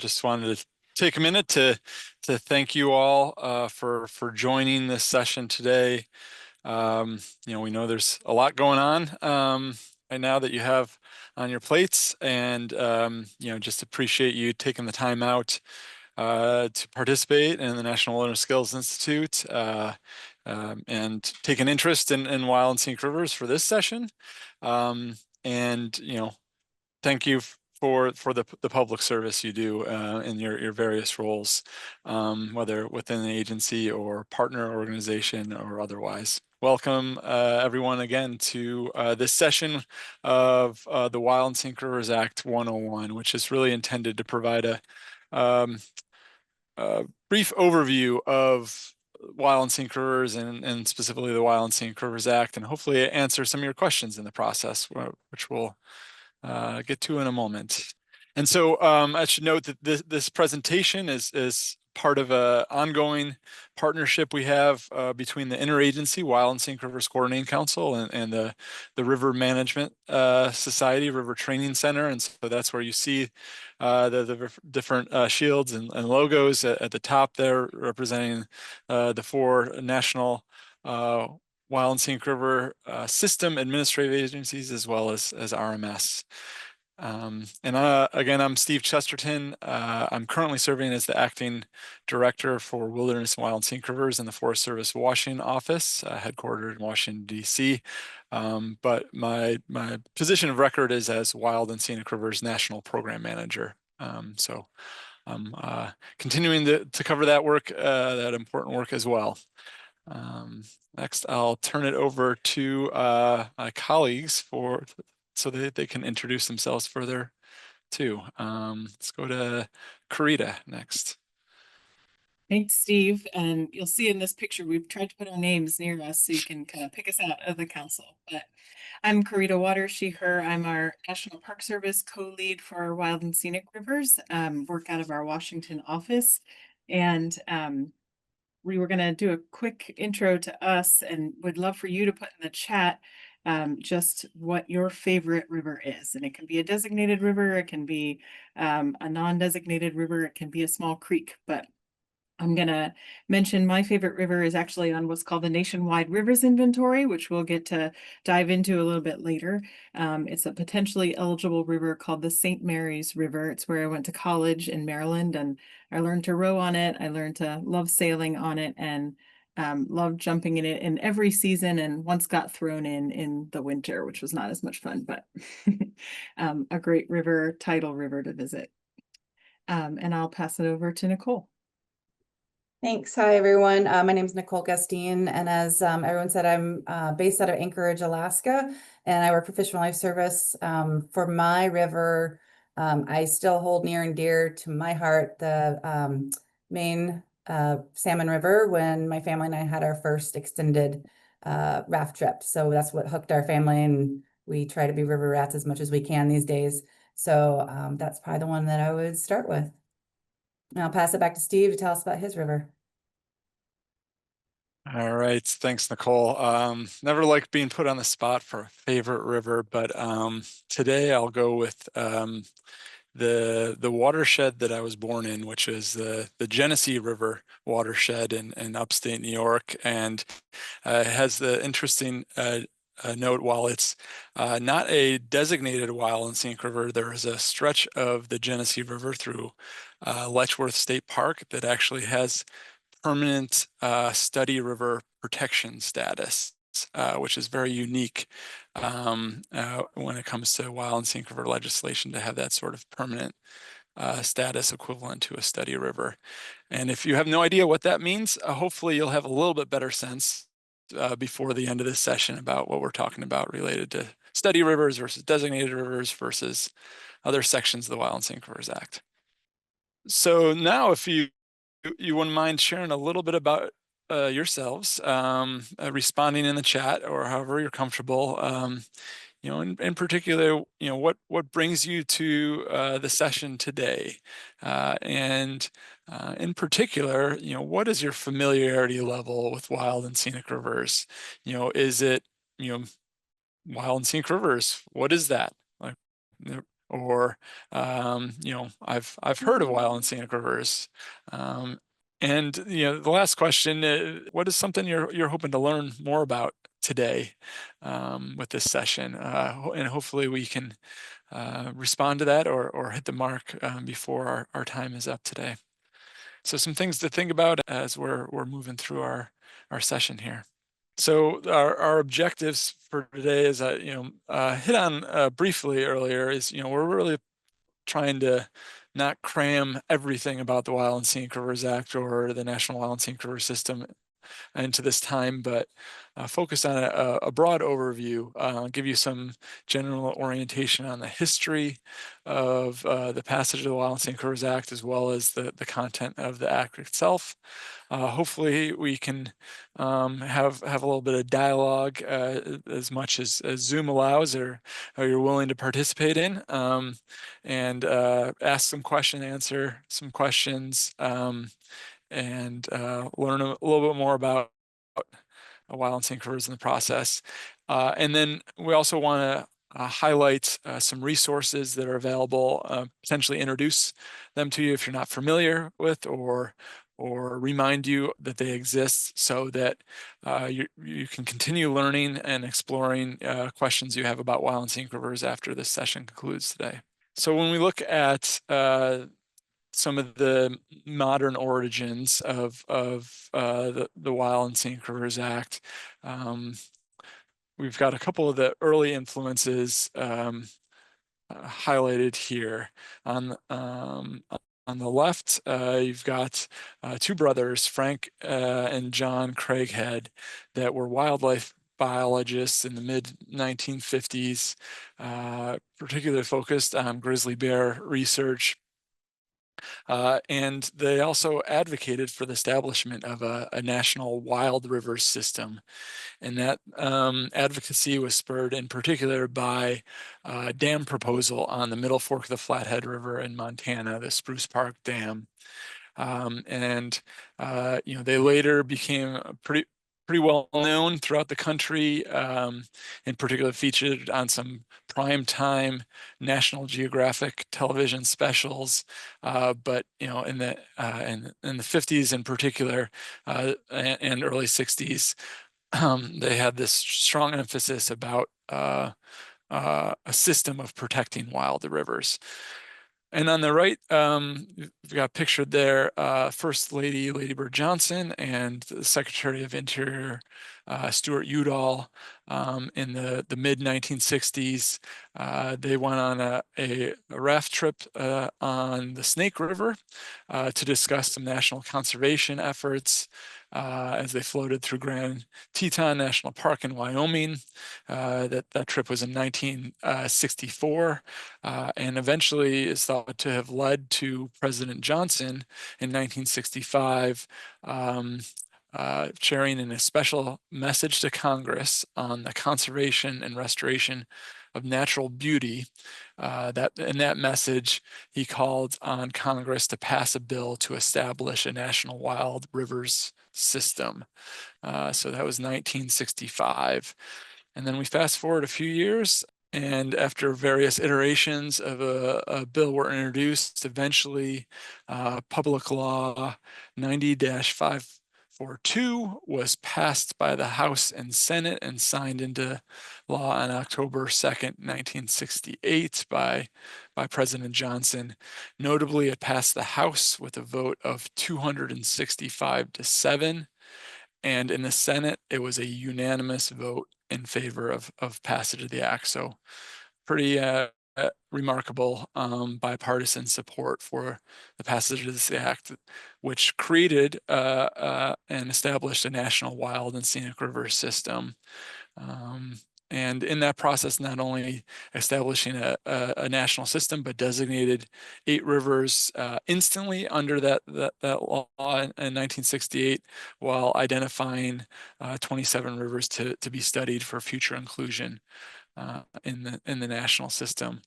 just wanted to take a minute to thank you all for joining this session today. We know there's a lot going on right now that you have on your plates, and just appreciate you taking the time out to participate in the National Wilderness Skills Institute and take an interest in wild and scenic rivers for this session. And thank you for the public service you do in your various roles, whether within the agency or partner organization or otherwise. Welcome everyone again to this session of the Wild and Scenic Rivers Act 101, which is really intended to provide a brief overview of Wild and Scenic Rivers and specifically the Wild and Scenic Rivers Act, and hopefully answer some of your questions in the process, which we'll get to in a moment. And so I should note that this presentation is part of an ongoing partnership we have between the Interagency Wild and Scenic Rivers Coordinating Council and the River Management Society, River Training Center. And so that's where you see the different shields and logos at the top there, representing the four national Wild and Scenic River system administrative agencies, as well as RMS. Again, I'm Steve Chesterton. I'm currently serving as the acting director for Wilderness and Wild and Scenic Rivers in the Forest Service Washington office, headquartered in Washington, D.C. But my position of record is as Wild and Scenic Rivers National Program Manager. So I'm continuing to cover that work, that important work as well. Next, I'll turn it over to my colleagues so that they can introduce themselves further too. Let's go to Corita next. Thanks, Steve. And you'll see in this picture, we've tried to put our names near us so you can kind of pick us out of the council. But I'm Corita Waters, she, her. I'm our National Park Service co-lead for our Wild and Scenic Rivers, work out of our Washington office. And we were going to do a quick intro to us and would love for you to put in the chat just what your favorite river is. And it can be a designated river, it can be a non-designated river, it can be a small creek, but I'm going to mention my favorite river is actually on what's called the Nationwide Rivers Inventory, which we'll get to dive into a little bit later. It's a potentially eligible river called the St. Mary's River. It's where I went to college in Maryland, and I learned to row on it. I learned to love sailing on it and loved jumping in it in every season, and once got thrown in the winter, which was not as much fun, but a great river, tidal river to visit. And I'll pass it over to Nicole. Thanks. Hi, everyone. My name is Nicole Gustine, and as everyone said, I'm based out of Anchorage, Alaska, and I work for Fish and Wildlife Service. For my river, I still hold near and dear to my heart the Maine Salmon River when my family and I had our first extended raft trip. So that's what hooked our family, and we try to be river rats as much as we can these days. So that's probably the one that I would start with. And I'll pass it back to Steve to tell us about his river. All right, thanks, Nicole. Never like being put on the spot for a favorite river, but today I'll go with the watershed that I was born in, which is the Genesee River watershed in upstate New York, and it has the interesting note, while it's not a designated wild and scenic river, there is a stretch of the Genesee River through Letchworth State Park that actually has permanent study river protection status, which is very unique when it comes to wild and scenic river legislation, to have that sort of permanent status equivalent to a study river. And if you have no idea what that means, hopefully you'll have a little bit better sense before the end of this session about what we're talking about related to study rivers versus designated rivers versus other sections of the Wild and Scenic Rivers Act. So now, if you wouldn't mind sharing a little bit about yourselves, responding in the chat or however you're comfortable. In particular, what brings you to the session today, and in particular, what is your familiarity level with wild and scenic rivers? Is it wild and scenic rivers? What is that? Like, or I've heard of wild and scenic rivers. And the last question, what is something you're hoping to learn more about today with this session? And hopefully we can respond to that or hit the mark before our time is up today. So some things to think about as we're moving through our session here. So our objectives for today is hit on briefly earlier is we're really trying to not cram everything about the Wild and Scenic Rivers Act or the National Wild and Scenic River System into this time, but focus on a broad overview, give you some general orientation on the history of the passage of the Wild and Scenic Rivers Act, as well as the content of the act itself. Hopefully we can have a little bit of dialogue as much as Zoom allows or you're willing to participate in, and ask some questions, answer some questions, and learn a little bit more about wild and scenic rivers in the process. And then we also want to highlight some resources that are available, potentially introduce them to you if you're not familiar with, or remind you that they exist so that you can continue learning and exploring questions you have about wild and scenic rivers after this session concludes today. So when we look at some of the modern origins of the Wild and Scenic Rivers Act, we've got a couple of the early influences highlighted here. On the left, you've got two brothers, Frank and John Craighead, that were wildlife biologists in the mid-1950s, particularly focused on grizzly bear research. And they also advocated for the establishment of a national wild rivers system. And that advocacy was spurred in particular by a dam proposal on the Middle Fork of the Flathead River in Montana, the Spruce Park Dam. They later became pretty well known throughout the country, in particular featured on some prime time National Geographic television specials. But in the 50s in particular, and early 60s, they had this strong emphasis about a system of protecting wild rivers. And on the right, we've got pictured there First Lady Bird Johnson and the Secretary of Interior Stuart Udall in the mid-1960s. They went on a raft trip on the Snake River to discuss some national conservation efforts as they floated through Grand Teton National Park in Wyoming. That trip was in 1964, and eventually is thought to have led to President Johnson in 1965 sharing in a special message to Congress on the conservation and restoration of natural beauty. In that message, he called on Congress to pass a bill to establish a national wild rivers system. So that was 1965. And then we fast forward a few years, and after various iterations of a bill were introduced, eventually Public Law 90-542 was passed by the House and Senate and signed into law on October 2nd, 1968 by President Johnson. Notably, it passed the House with a vote of 265-7. And in the Senate, it was a unanimous vote in favor of passage of the act. So pretty remarkable bipartisan support for the passage of this act, which created and established a national wild and scenic river system. And in that process, not only establishing a national system, but designated 8 rivers instantly under that law in 1968, while identifying 27 rivers to be studied for future inclusion in the national system.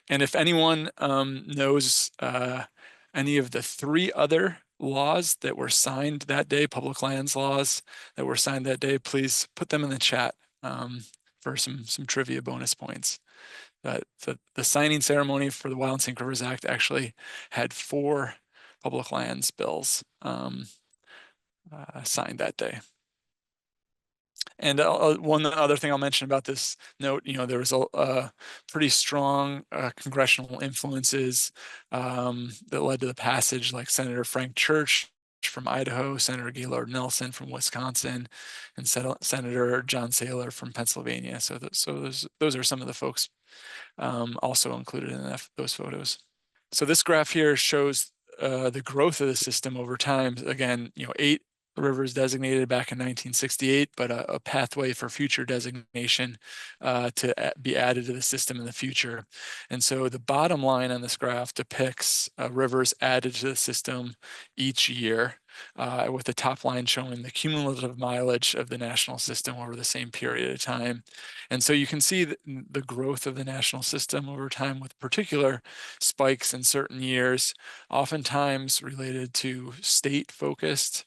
And if anyone knows any of the 3 other laws that were signed that day, public lands laws that were signed that day, please put them in the chat for some trivia bonus points. the signing ceremony for the Wild and Scenic Rivers Act actually had 4 public lands bills signed that day. And one other thing I'll mention about this note, there was a pretty strong congressional influences that led to the passage, like Senator Frank Church from Idaho, Senator Gaylord Nelson from Wisconsin, and Senator John Saylor from Pennsylvania. So those are some of the folks also included in those photos. So this graph here shows the growth of the system over time. Again, 8 rivers designated back in 1968, but a pathway for future designation to be added to the system in the future. And so the bottom line on this graph depicts rivers added to the system each year, with the top line showing the cumulative mileage of the national system over the same period of time. And so you can see the growth of the national system over time, with particular spikes in certain years, oftentimes related to state-focused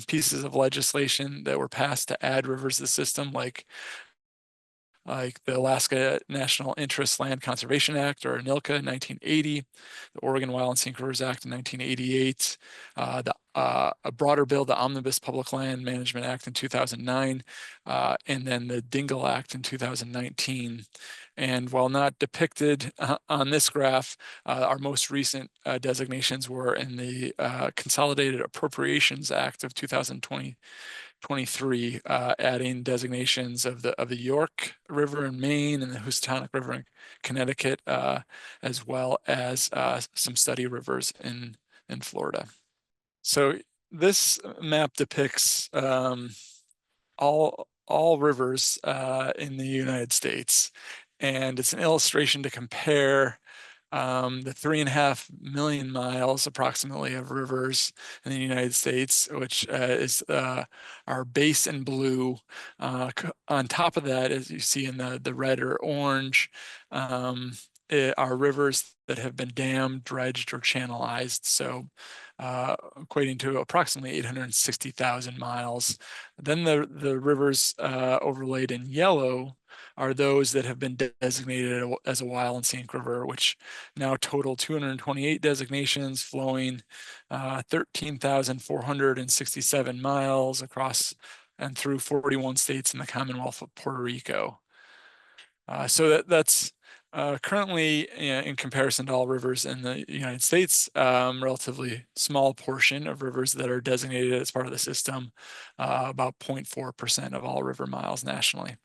pieces of legislation that were passed to add rivers to the system, like the Alaska National Interest Land Conservation Act, or ANILCA, in 1980, the Oregon Wild and Scenic Rivers Act in 1988, a broader bill, the Omnibus Public Land Management Act in 2009, and then the Dingle Act in 2019. And while not depicted on this graph, our most recent designations were in the Consolidated Appropriations Act of 2023, adding designations of the York River in Maine and the Housatonic River in Connecticut, as well as some study rivers in Florida. So this map depicts all rivers in the United States, and it's an illustration to compare the 3.5 million miles approximately of rivers in the United States, which is our base in blue. On top of that, as you see in the red or orange, are rivers that have been dammed, dredged, or channelized, so equating to approximately 860,000 miles. Then the rivers overlaid in yellow are those that have been designated as a wild and scenic river, which now total 228 designations, flowing 13,467 miles across and through 41 states in the Commonwealth of Puerto Rico. So that's currently, in comparison to all rivers in the United States, relatively small portion of rivers that are designated as part of the system, about 0.4% of all river miles nationally.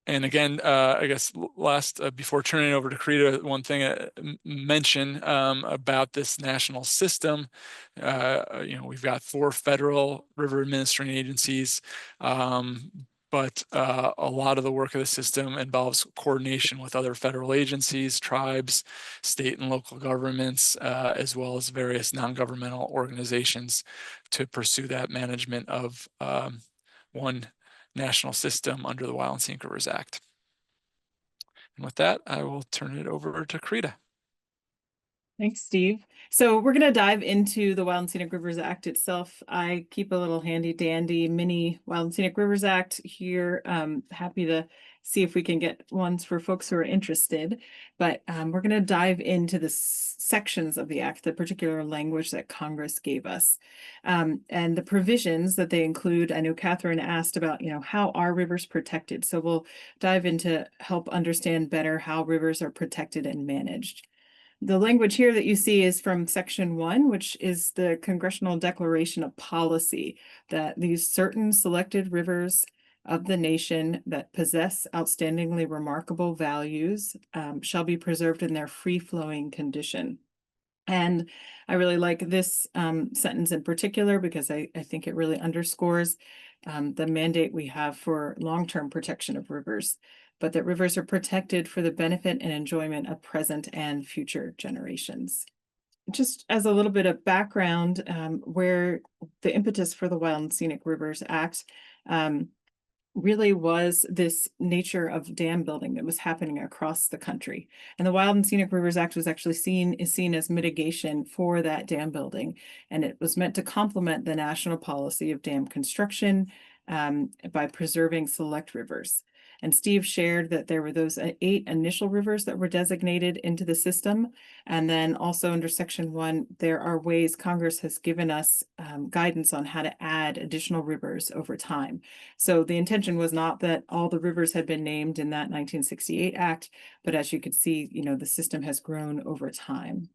And again, I guess last, before turning it over to Corita, one thing I mention about this national system, we've got 4 federal river administrating agencies, but a lot of the work of the system involves coordination with other federal agencies, tribes, state and local governments, as well as various non-governmental organizations to pursue that management of one national system under the Wild and Scenic Rivers Act. And with that, I will turn it over to Corita. Thanks, Steve. So we're going to dive into the Wild and Scenic Rivers Act itself. I keep a little handy dandy mini Wild and Scenic Rivers Act here. Happy to see if we can get ones for folks who are interested. But we're going to dive into the sections of the act, the particular language that Congress gave us, and the provisions that they include. I know Catherine asked about, how are rivers protected? So we'll dive into help understand better how rivers are protected and managed. The language here that you see is from Section 1, which is the Congressional Declaration of Policy, that these certain selected rivers of the nation that possess outstandingly remarkable values shall be preserved in their free-flowing condition. And I really like this sentence in particular because I think it really underscores the mandate we have for long-term protection of rivers, but that rivers are protected for the benefit and enjoyment of present and future generations. Just as a little bit of background, where the impetus for the Wild and Scenic Rivers Act really was this nature of dam building that was happening across the country. And the Wild and Scenic Rivers Act was actually seen as mitigation for that dam building. And it was meant to complement the national policy of dam construction by preserving select rivers. And Steve shared that there were those 8 initial rivers that were designated into the system. And then also under Section 1, there are ways Congress has given us guidance on how to add additional rivers over time. So the intention was not that all the rivers had been named in that 1968 Act, but as you could see, the system has grown over time.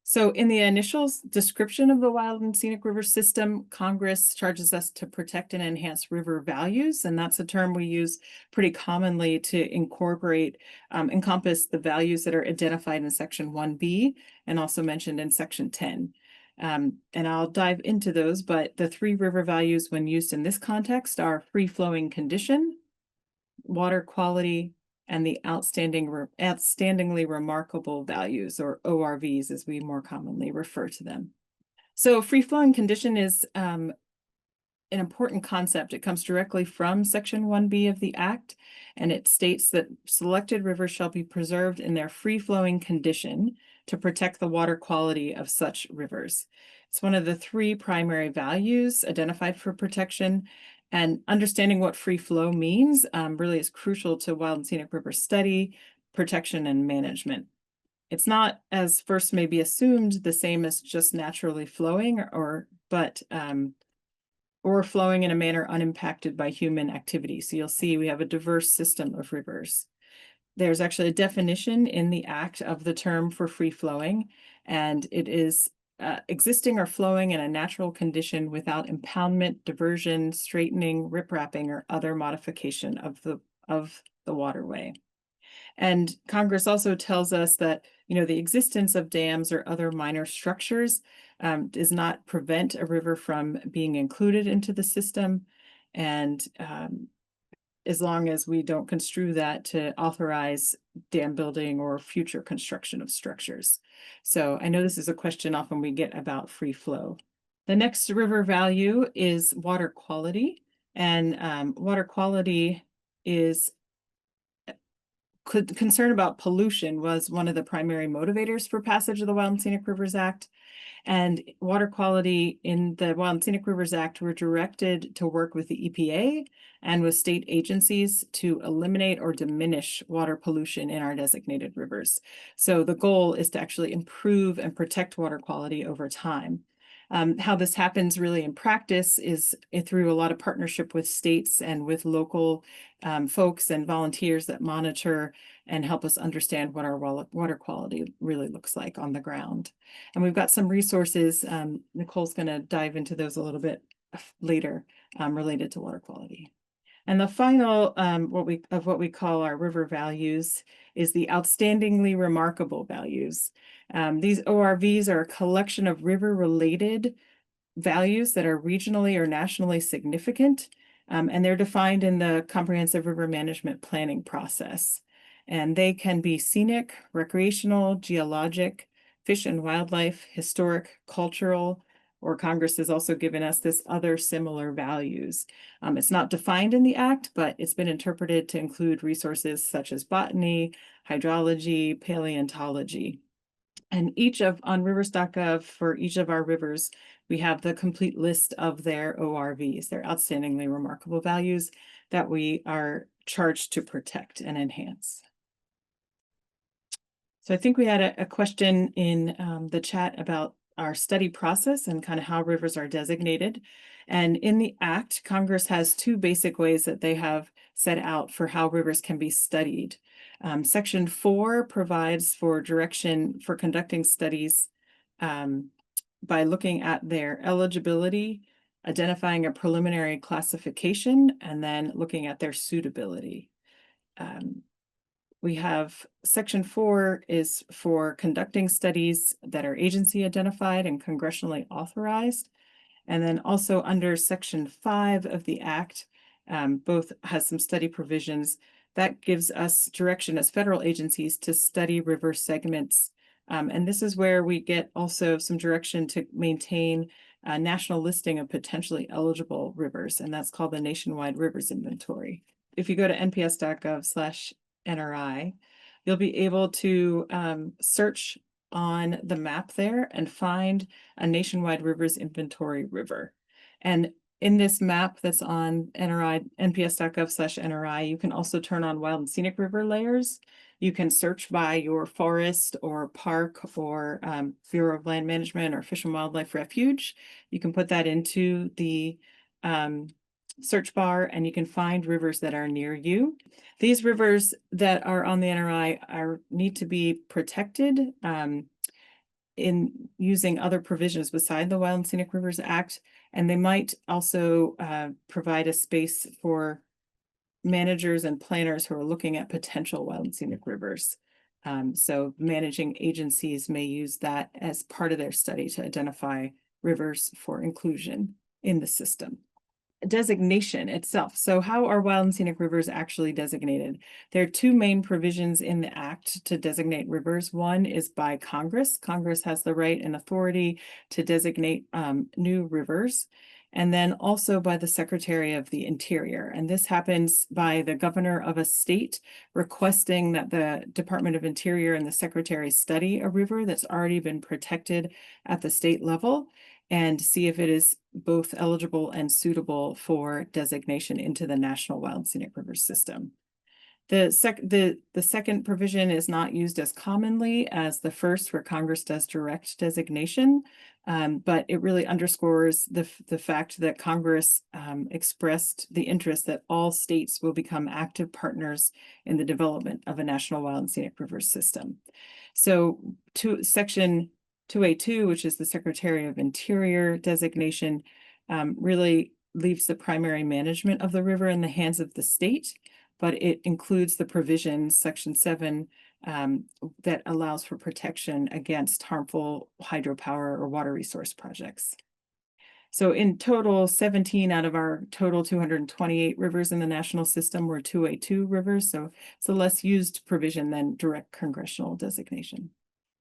So in the initial description of the wild and scenic river system, Congress charges us to protect and enhance river values. And that's a term we use pretty commonly to encompass the values that are identified in Section 1B and also mentioned in Section 10. And I'll dive into those, but the 3 river values when used in this context are free-flowing condition, water quality, and the outstandingly remarkable values, or ORVs, as we more commonly refer to them. So free-flowing condition is an important concept. It comes directly from Section 1B of the Act, and it states that selected rivers shall be preserved in their free-flowing condition to protect the water quality of such rivers. It's one of the 3 primary values identified for protection. And understanding what free flow means really is crucial to wild and scenic river study, protection, and management. It's not, as first may be assumed, the same as just naturally flowing or flowing in a manner unimpacted by human activity. So you'll see we have a diverse system of rivers. There's actually a definition in the Act of the term for free flowing, and it is existing or flowing in a natural condition without impoundment, diversion, straightening, riprapping, or other modification of the waterway. And Congress also tells us that the existence of dams or other minor structures does not prevent a river from being included into the system, and as long as we don't construe that to authorize dam building or future construction of structures. So I know this is a question often we get about free flow. The next river value is water quality, and water quality is concern about pollution was one of the primary motivators for passage of the Wild and Scenic Rivers Act. And water quality in the Wild and Scenic Rivers Act were directed to work with the EPA and with state agencies to eliminate or diminish water pollution in our designated rivers. So the goal is to actually improve and protect water quality over time. How this happens really in practice is through a lot of partnership with states and with local folks and volunteers that monitor and help us understand what our water quality really looks like on the ground. And we've got some resources. Nicole's going to dive into those a little bit later related to water quality. And the final what we call our river values is the outstandingly remarkable values. These ORVs are a collection of river-related values that are regionally or nationally significant, and they're defined in the comprehensive river management planning process. And they can be scenic, recreational, geologic, fish and wildlife, historic, cultural, or Congress has also given us this other similar values. It's not defined in the Act, but it's been interpreted to include resources such as botany, hydrology, paleontology. And on rivers.gov for each of our rivers, we have the complete list of their ORVs, their outstandingly remarkable values that we are charged to protect and enhance. So I think we had a question in the chat about our study process and kind of how rivers are designated. And in the Act, Congress has 2 basic ways that they have set out for how rivers can be studied. Section 4 provides for direction for conducting studies by looking at their eligibility, identifying a preliminary classification, and then looking at their suitability. We have Section 4 is for conducting studies that are agency identified and congressionally authorized. And then also under Section 5 of the Act, both has some study provisions that gives us direction as federal agencies to study river segments. And this is where we get also some direction to maintain a national listing of potentially eligible rivers, and that's called the Nationwide Rivers Inventory. If you go to nps.gov/NRI, you'll be able to search on the map there and find a Nationwide Rivers Inventory river. And in this map that's on NRI, nps.gov/NRI, you can also turn on wild and scenic river layers. You can search by your forest or park or Bureau of Land Management or Fish and Wildlife Refuge. You can put that into the search bar and you can find rivers that are near you. These rivers that are on the NRI need to be protected in using other provisions beside the Wild and Scenic Rivers Act, and they might also provide a space for managers and planners who are looking at potential wild and scenic rivers. So managing agencies may use that as part of their study to identify rivers for inclusion in the system. Designation itself. So how are wild and scenic rivers actually designated? There are two main provisions in the act to designate rivers. One is by Congress. Congress has the right and authority to designate new rivers. And then also by the Secretary of the Interior. And this happens by the governor of a state requesting that the Department of Interior and the Secretary study a river that's already been protected at the state level and see if it is both eligible and suitable for designation into the National Wild and Scenic Rivers System. The second provision is not used as commonly as the first, where Congress does direct designation, but it really underscores the fact that Congress expressed the interest that all states will become active partners in the development of a National Wild and Scenic Rivers System. So Section 2A2, which is the Secretary of Interior designation, really leaves the primary management of the river in the hands of the state, but it includes the provisions, Section 7, that allows for protection against harmful hydropower or water resource projects. So in total, 17 out of our total 228 rivers in the national system were 2A2 rivers, so it's a less used provision than direct congressional designation.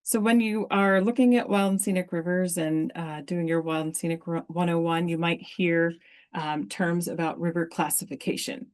So when you are looking at wild and scenic rivers and doing your Wild and Scenic 101, you might hear terms about river classification.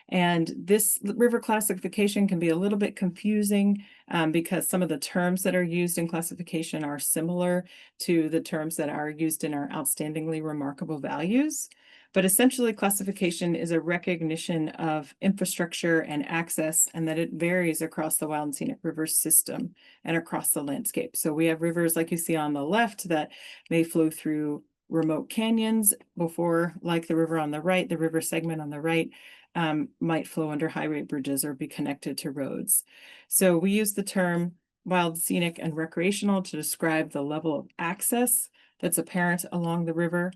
And this river classification can be a little bit confusing because some of the terms that are used in classification are similar to the terms that are used in our outstandingly remarkable values. But essentially, classification is a recognition of infrastructure and access, and that it varies across the Wild and Scenic Rivers system and across the landscape. So we have rivers like you see on the left that may flow through remote canyons before, like the river on the right, the river segment on the right, might flow under highway bridges or be connected to roads. So we use the term wild, scenic, and recreational to describe the level of access that's apparent along the river.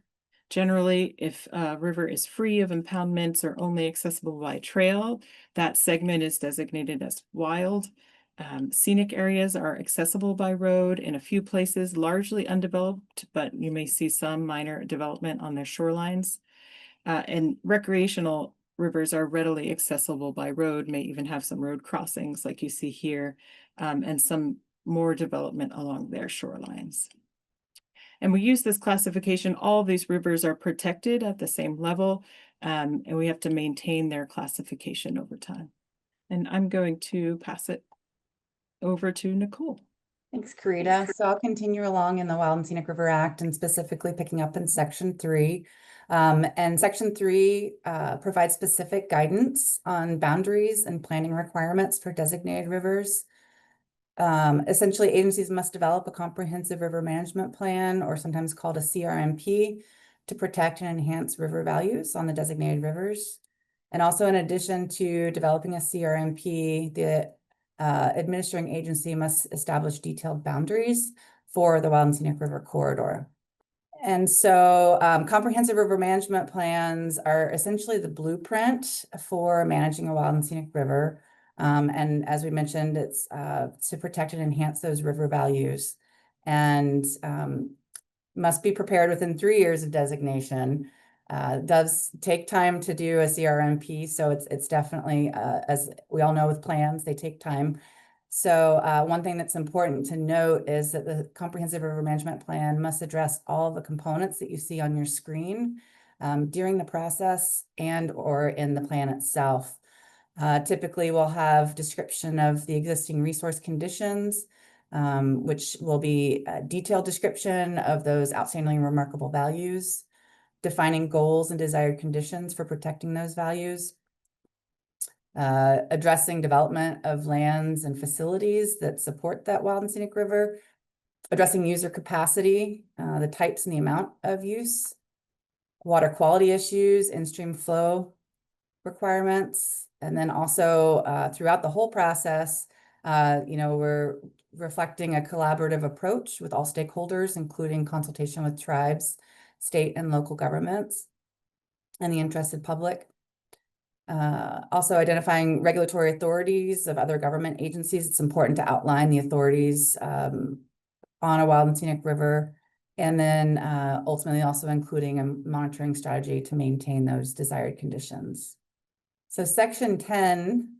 Generally, if a river is free of impoundments or only accessible by trail, that segment is designated as wild. Scenic areas are accessible by road in a few places, largely undeveloped, but you may see some minor development on their shorelines. And recreational rivers are readily accessible by road, may even have some road crossings like you see here, and some more development along their shorelines. And we use this classification. All of these rivers are protected at the same level, and we have to maintain their classification over time. And I'm going to pass it over to Nicole. Thanks, Corita. So I'll continue along in the Wild and Scenic River Act and specifically picking up in Section 3. And Section 3 provides specific guidance on boundaries and planning requirements for designated rivers. Essentially, agencies must develop a comprehensive river management plan, or sometimes called a CRMP, to protect and enhance river values on the designated rivers. And also, in addition to developing a CRMP, the administering agency must establish detailed boundaries for the Wild and Scenic River corridor. And so comprehensive river management plans are essentially the blueprint for managing a wild and scenic river. And as we mentioned, it's to protect and enhance those river values, and must be prepared within 3 years of designation. It does take time to do a CRMP, so it's definitely, as we all know with plans, they take time. So one thing that's important to note is that the comprehensive river management plan must address all the components that you see on your screen during the process and or in the plan itself. Typically, we'll have description of the existing resource conditions, which will be a detailed description of those outstandingly remarkable values. defining goals and desired conditions for protecting those values, addressing development of lands and facilities that support that wild and scenic river, addressing user capacity, the types and the amount of use, water quality issues, in-stream flow requirements, and then also throughout the whole process, we're reflecting a collaborative approach with all stakeholders, including consultation with tribes, state and local governments, and the interested public. Also identifying regulatory authorities of other government agencies. It's important to outline the authorities on a wild and scenic river, and then ultimately also including a monitoring strategy to maintain those desired conditions. So section 10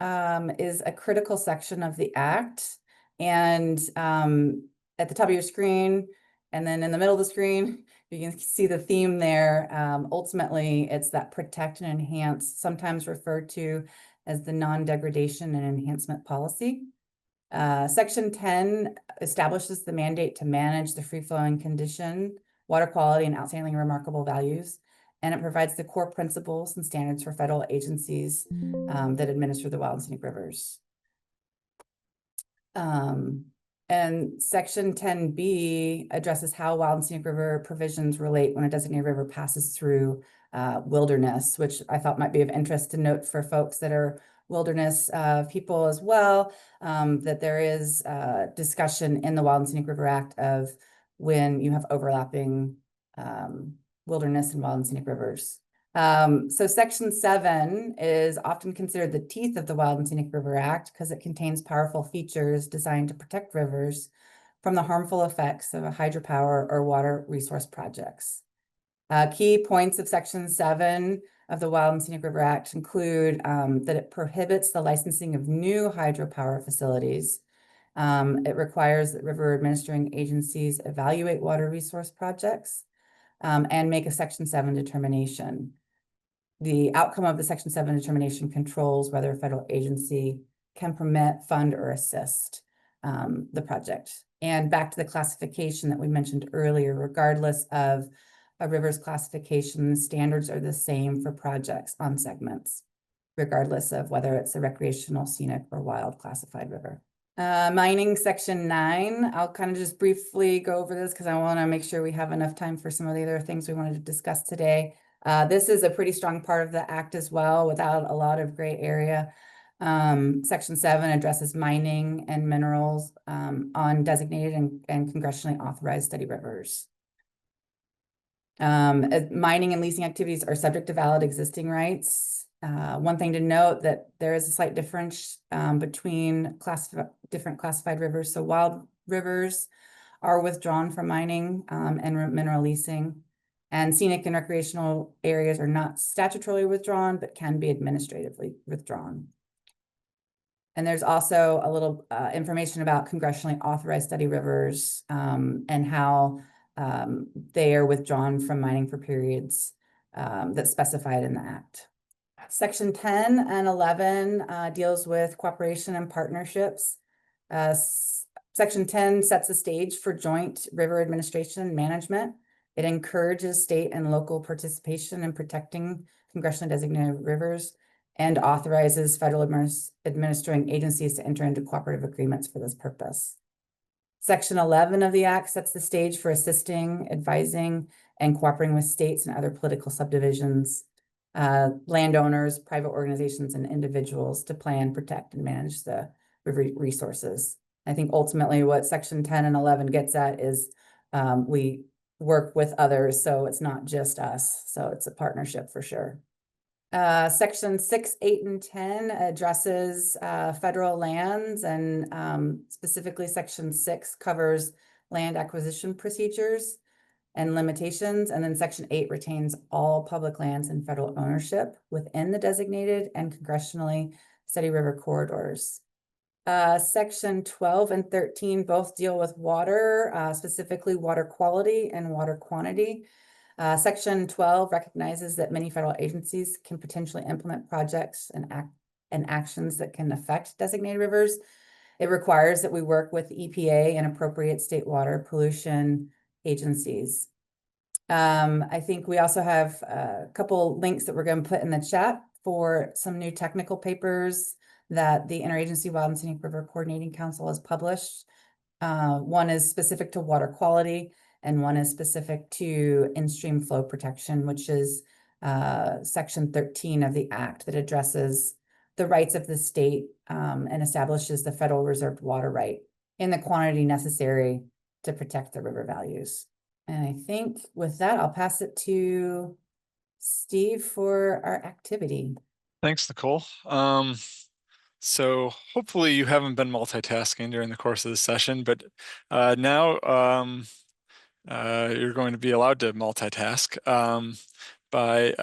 is a critical section of the Act, and at the top of your screen and then in the middle of the screen, you can see the theme there. Ultimately, it's that protect and enhance, sometimes referred to as the non-degradation and enhancement policy. Section 10 establishes the mandate to manage the free-flowing condition, water quality, and outstanding and remarkable values. And it provides the core principles and standards for federal agencies that administer the wild and scenic rivers. And section 10B addresses how wild and scenic river provisions relate when a designated river passes through wilderness, which I thought might be of interest to note for folks that are wilderness people as well, that there is discussion in the Wild and Scenic River Act of when you have overlapping wilderness and wild and scenic rivers. So section 7 is often considered the teeth of the Wild and Scenic River Act because it contains powerful features designed to protect rivers from the harmful effects of a hydropower or water resource projects. Key points of section 7 of the Wild and Scenic River Act include that it prohibits the licensing of new hydropower facilities. It requires that river administering agencies evaluate water resource projects and make a section 7 determination. The outcome of the section 7 determination controls whether a federal agency can permit, fund, or assist the project. And back to the classification that we mentioned earlier, regardless of a river's classification, standards are the same for projects on segments, regardless of whether it's a recreational, scenic, or wild classified river. Mining section 9, I'll kind of just briefly go over this because I want to make sure we have enough time for some of the other things we wanted to discuss today. This is a pretty strong part of the Act as well, without a lot of gray area. Section 7 addresses mining and minerals on designated and congressionally authorized study rivers. Mining and leasing activities are subject to valid existing rights. One thing to note that there is a slight difference between different classified rivers. So wild rivers are withdrawn from mining and mineral leasing, and scenic and recreational areas are not statutorily withdrawn, but can be administratively withdrawn. And there's also a little information about congressionally authorized study rivers and how they are withdrawn from mining for periods that's specified in the Act. Section 10 and 11 deals with cooperation and partnerships. Section 10 sets the stage for joint river administration and management. It encourages state and local participation in protecting congressionally designated rivers and authorizes federal administering agencies to enter into cooperative agreements for this purpose. Section 11 of the Act sets the stage for assisting, advising, and cooperating with states and other political subdivisions, landowners, private organizations, and individuals to plan, protect, and manage the river resources. I think ultimately what section 10 and 11 gets at is we work with others, so it's not just us. So it's a partnership for sure. Section 6, 8, and 10 addresses federal lands, and specifically section 6 covers land acquisition procedures and limitations, and then section 8 retains all public lands in federal ownership within the designated and congressionally study river corridors. Section 12 and 13 both deal with water, specifically water quality and water quantity. Section 12 recognizes that many federal agencies can potentially implement projects and actions that can affect designated rivers. It requires that we work with EPA and appropriate state water pollution agencies. I think we also have a couple links that we're going to put in the chat for some new technical papers that the Interagency Wild and Scenic River Coordinating Council has published. One is specific to water quality, and one is specific to in-stream flow protection, which is Section 13 of the Act that addresses the rights of the state and establishes the federal reserved water right in the quantity necessary to protect the river values. And I think with that, I'll pass it to Steve for our activity. Thanks, Nicole. So hopefully you haven't been multitasking during the course of the session, but now you're going to be allowed to multitask by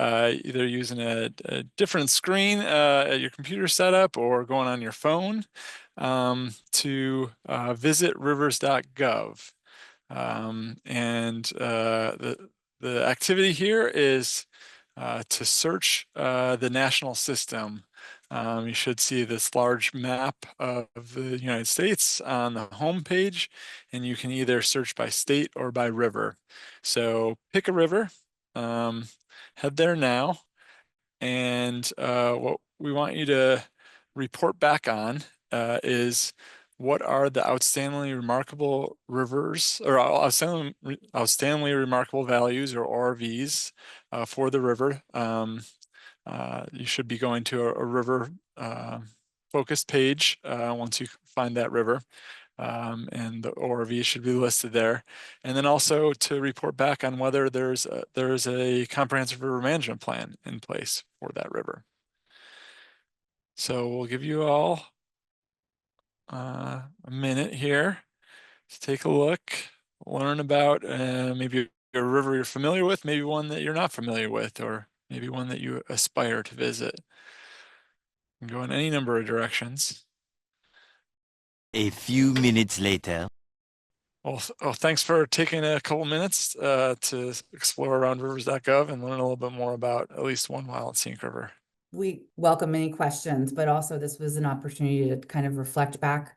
either using a different screen at your computer setup or going on your phone to visit rivers.gov. And the activity here is to search the national system. You should see this large map of the United States on the home page, and you can either search by state or by river. So pick a river, head there now, and what we want you to report back on is what are the outstandingly remarkable rivers or outstandingly remarkable values or ORVs for the river. You should be going to a river focused page once you find that river. And the ORV should be listed there. And then also to report back on whether there's a comprehensive river management plan in place for that river. So we'll give you all a minute here to take a look, learn about maybe a river you're familiar with, maybe one that you're not familiar with, or maybe one that you aspire to visit. You can go in any number of directions. A few minutes later. Well, thanks for taking a couple minutes to explore around rivers.gov and learn a little bit more about at least one wild and scenic river. We welcome any questions, but also this was an opportunity to kind of reflect back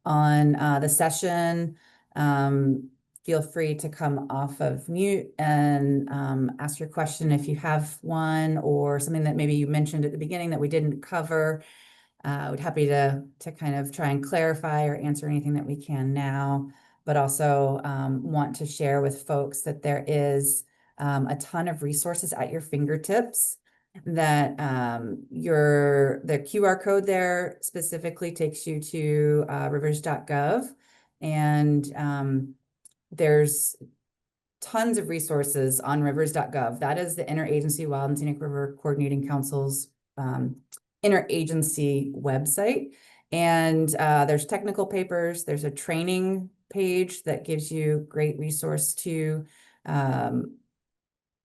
on the session. Feel free to come off of mute and ask your question if you have one, or something that maybe you mentioned at the beginning that we didn't cover. We'd happy to kind of try and clarify or answer anything that we can now, but also want to share with folks that there is a ton of resources at your fingertips, that the QR code there specifically takes you to rivers.gov, and there's tons of resources on rivers.gov. That is the Interagency Wild and Scenic River Coordinating Council's interagency website. And there's technical papers, there's a training page that gives you great resource to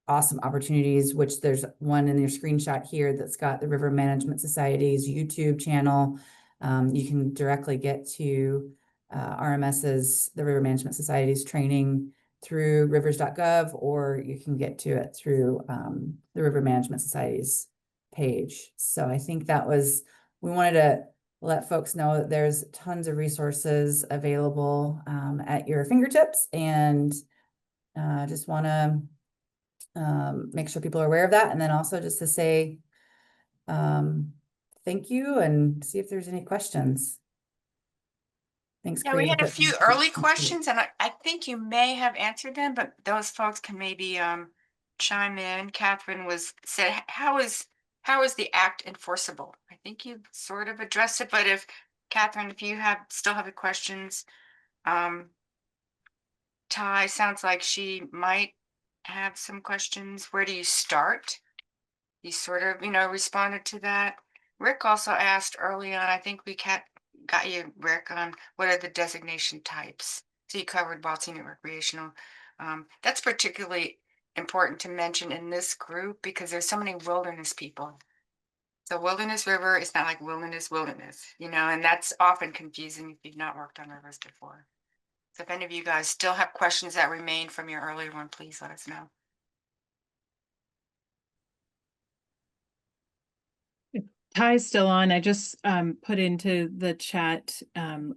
awesome opportunities, which there's one in your screenshot here that's got the River Management Society's YouTube channel. You can directly get to RMS's, the River Management Society's training through rivers.gov, or you can get to it through the River Management Society's page. So I think that was, we wanted to let folks know that there's tons of resources available at your fingertips, and just want to make sure people are aware of that. And then also just to say thank you and see if there's any questions. Thanks. Yeah, we had a few early questions, and I think you may have answered them, but those folks can maybe chime in. Catherine said, how is the act enforceable? I think you sort of addressed it, but if Catherine, if you still have the questions, Ty sounds like she might have some questions. Where do you start? You sort of, responded to that. Rick also asked early on, I think we got you, Rick, on what are the designation types. So you covered wild, scenic, recreational. That's particularly important to mention in this group because there's so many wilderness people. So wilderness river is not like wilderness, and that's often confusing if you've not worked on rivers before. So if any of you guys still have questions that remain from your earlier one, please let us know. Ty's still on. I just put into the chat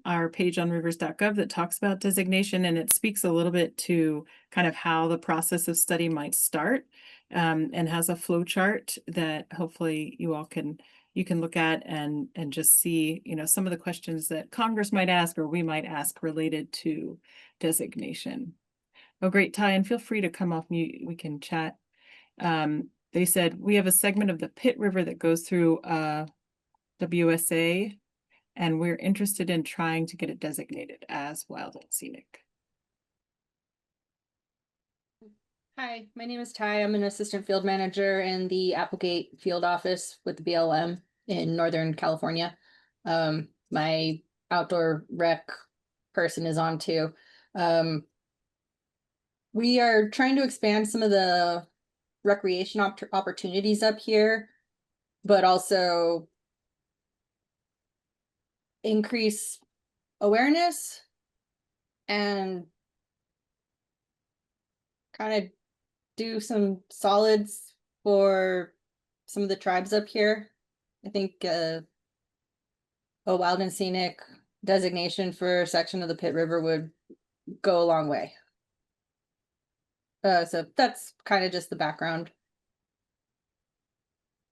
our page on rivers.gov that talks about designation, and it speaks a little bit to kind of how the process of study might start, and has a flow chart that hopefully you all can look at and just see, you know, some of the questions that Congress might ask or we might ask related to designation. Oh, great, Ty, and feel free to come off mute. We can chat. They said we have a segment of the Pitt River that goes through WSA, and we're interested in trying to get it designated as wild and scenic. Hi, my name is Ty. I'm an assistant field manager in the Applegate field office with the BLM in Northern California. My outdoor rec person is on too. We are trying to expand some of the recreation opportunities up here, but also increase awareness and kind of do some solids for some of the tribes up here. I think a wild and scenic designation for a section of the Pitt River would go a long way. So that's kind of just the background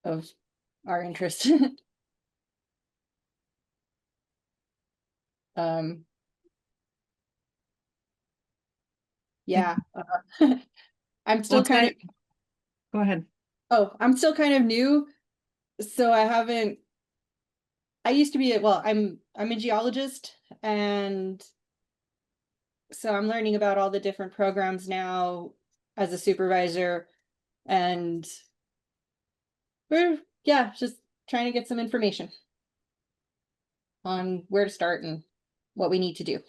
of our interest. Yeah, I'm still Well, kind of, go ahead. oh, I'm still kind of new, so I used to be, well, I'm a geologist, and so I'm learning about all the different programs now as a supervisor, and we're, yeah, just trying to get some information on where to start and what we need to do.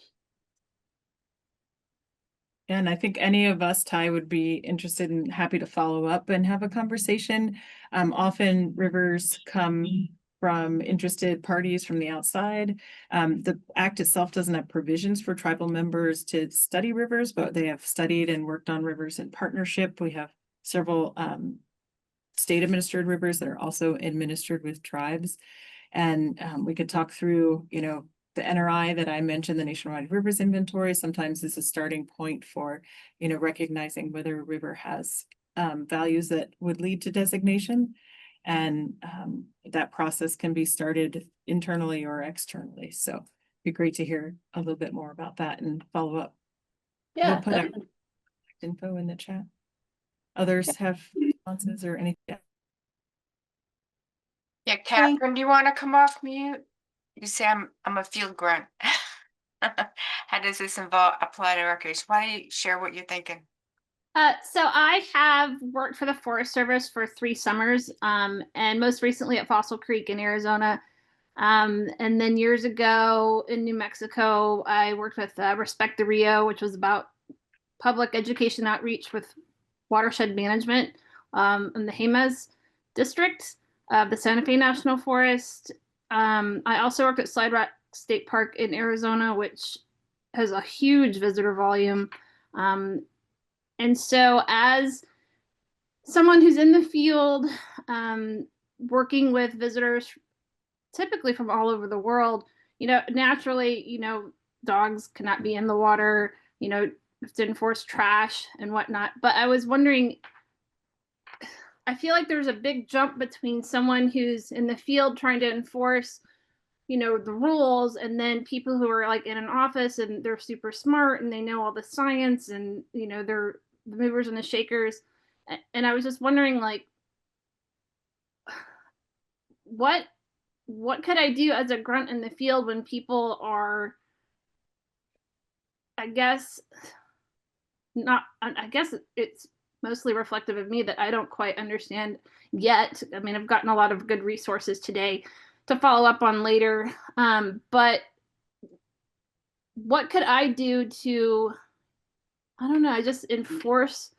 And I think any of us, Ty, would be interested and happy to follow up and have a conversation. Often rivers come from interested parties from the outside. The act itself doesn't have provisions for tribal members to study rivers, but they have studied and worked on rivers in partnership. We have several state administered rivers that are also administered with tribes. And we could talk through, you know, the NRI that I mentioned, the Nationwide Rivers Inventory, sometimes is a starting point for, you know, recognizing whether a river has values that would lead to designation. And that process can be started internally or externally. So it'd be great to hear a little bit more about that and follow up. Yeah, We'll put our info in the chat. Others have responses or anything? Yeah, Catherine, do you want to come off mute? You say I'm a field grunt. How does this apply to recreation? Why don't you share what you're thinking? So I have worked for the Forest Service for 3 summers, and most recently at Fossil Creek in Arizona. And then years ago in New Mexico, I worked with Respect the Rio, which was about public education outreach with watershed management in the Jemez district of the Santa Fe National Forest. I also worked at Slide Rock State Park in Arizona, which has a huge visitor volume. And so as someone who's in the field, working with visitors, typically from all over the world, you know, naturally, you know, dogs cannot be in the water, you know, to enforce trash and whatnot. But I was wondering, I feel like there's a big jump between someone who's in the field trying to enforce, you know, the rules, and then people who are like in an office and they're super smart and they know all the science and, you know, they're the movers and the shakers. And I was just wondering, like, what could I do as a grunt in the field when people are, I guess, not, I guess it's mostly reflective of me that I don't quite understand yet. I mean, I've gotten a lot of good resources today to follow up on later. But what could I do to, I don't know, I just enforce,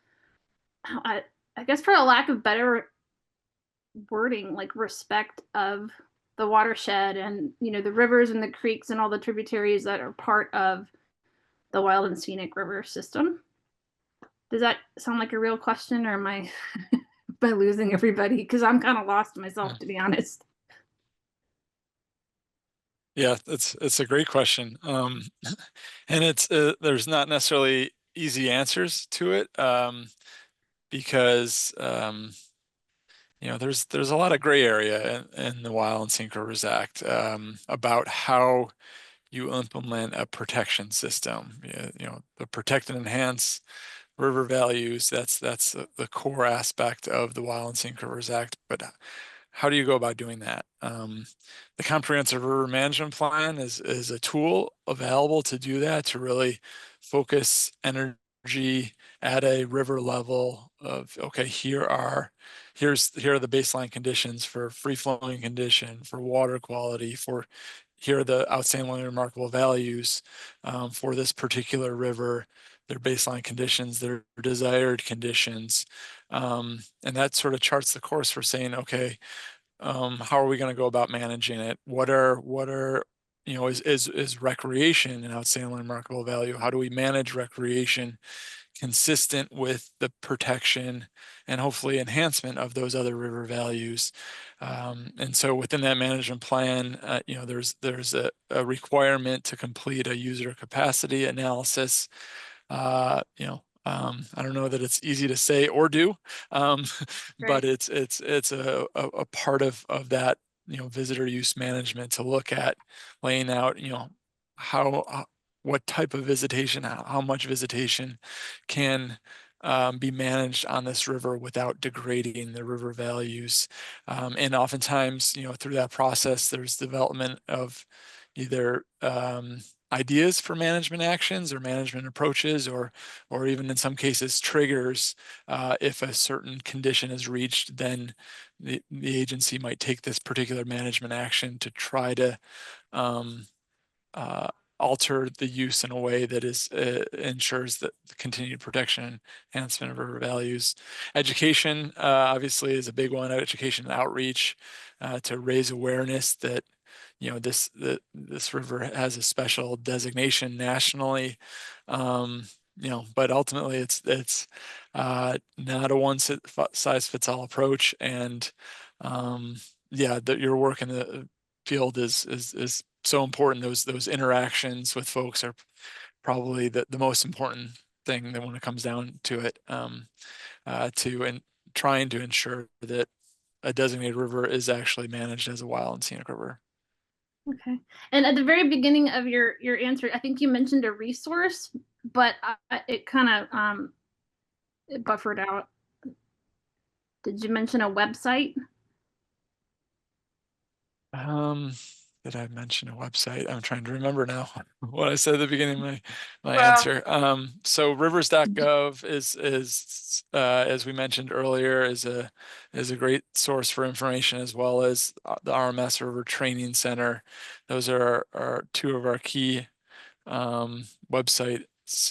I guess for a lack of better wording, like respect of the watershed and, you know, the rivers and the creeks and all the tributaries that are part of the wild and scenic river system. Does that sound like a real question, or am I, am I losing everybody? Because I'm kind of lost myself, to be honest. Yeah, it's a great question. And it's there's not necessarily easy answers to it, because you know, there's a lot of gray area in the Wild and Scenic Rivers Act, about how you implement a protection system. You know, the protect and enhance river values, that's the core aspect of the Wild and Scenic Rivers Act. But how do you go about doing that? The comprehensive river management plan is a tool available to do that, to really focus energy at a river level of, okay, here are the baseline conditions for free flowing condition, for water quality, for here are the outstanding remarkable values, for this particular river, their baseline conditions, their desired conditions. And that sort of charts the course for saying, okay, how are we going to go about managing it? What are you know, is recreation an outstanding remarkable value? How do we manage recreation consistent with the protection and hopefully enhancement of those other river values? And so within that management plan, you know, there's a requirement to complete a user capacity analysis. You know, I don't know that it's easy to say or do, but Right. it's a part of that, you know, visitor use management, to look at laying out, you know, how what type of visitation, how much visitation can be managed on this river without degrading the river values. And oftentimes, you know, through that process, there's development of either ideas for management actions or management approaches, or even in some cases triggers. If a certain condition is reached, then the agency might take this particular management action to try to uh, alter the use in a way that is ensures that the continued protection and enhancement of river values. Education obviously is a big one. Education and outreach to raise awareness that, you know, this river has a special designation nationally. You know, but ultimately it's not a one size fits all approach. And yeah, that your work in the field is so important. Those interactions with folks are probably the most important thing that when it comes down to it, and trying to ensure that a designated river is actually managed as a wild and scenic river. Okay. And at the very beginning of your answer, I think you mentioned a resource, but it kind of it buffered out. Did you mention a website? Did I mention a website? I'm trying to remember now what I said at the beginning of my Well- answer. So rivers.gov is as we mentioned earlier, is a great source for information, as well as the RMS River Training Center. Those are two of our key websites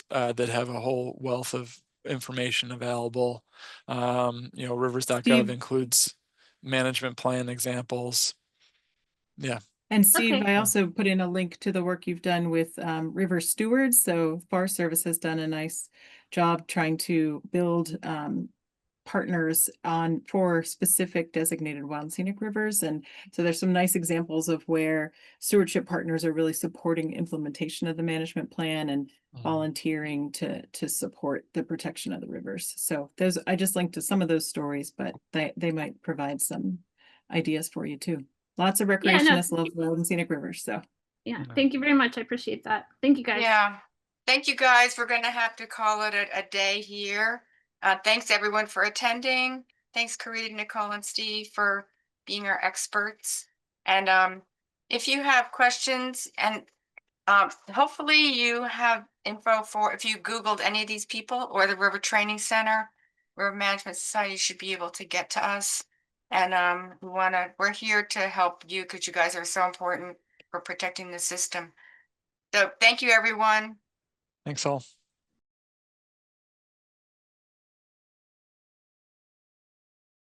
that have a whole wealth of information available. You know, rivers.gov Steve. includes management plan examples. Yeah. And Steve, Okay. I also put in a link to the work you've done with river stewards. So Forest Service has done a nice job trying to build partners for specific designated wild and scenic rivers. And so there's some nice examples of where stewardship partners are really supporting implementation of the management plan and volunteering to support the protection of the rivers. So those, I just linked to some of those stories, but they might provide some ideas for you too. Lots of recreationists love wild and scenic rivers, so. Yeah, thank you very much. I appreciate that. Thank you, guys. Yeah, thank you guys. We're gonna have to call it a day here. Thanks everyone for attending. Thanks Corita, Nicole, and Steve for being our experts. And if you have questions, and hopefully you have info for, if you Googled any of these people or the River Training Center, River Management Society, you should be able to get to us. And we're here to help you, because you guys are so important for protecting the system. So thank you, everyone. Thanks all.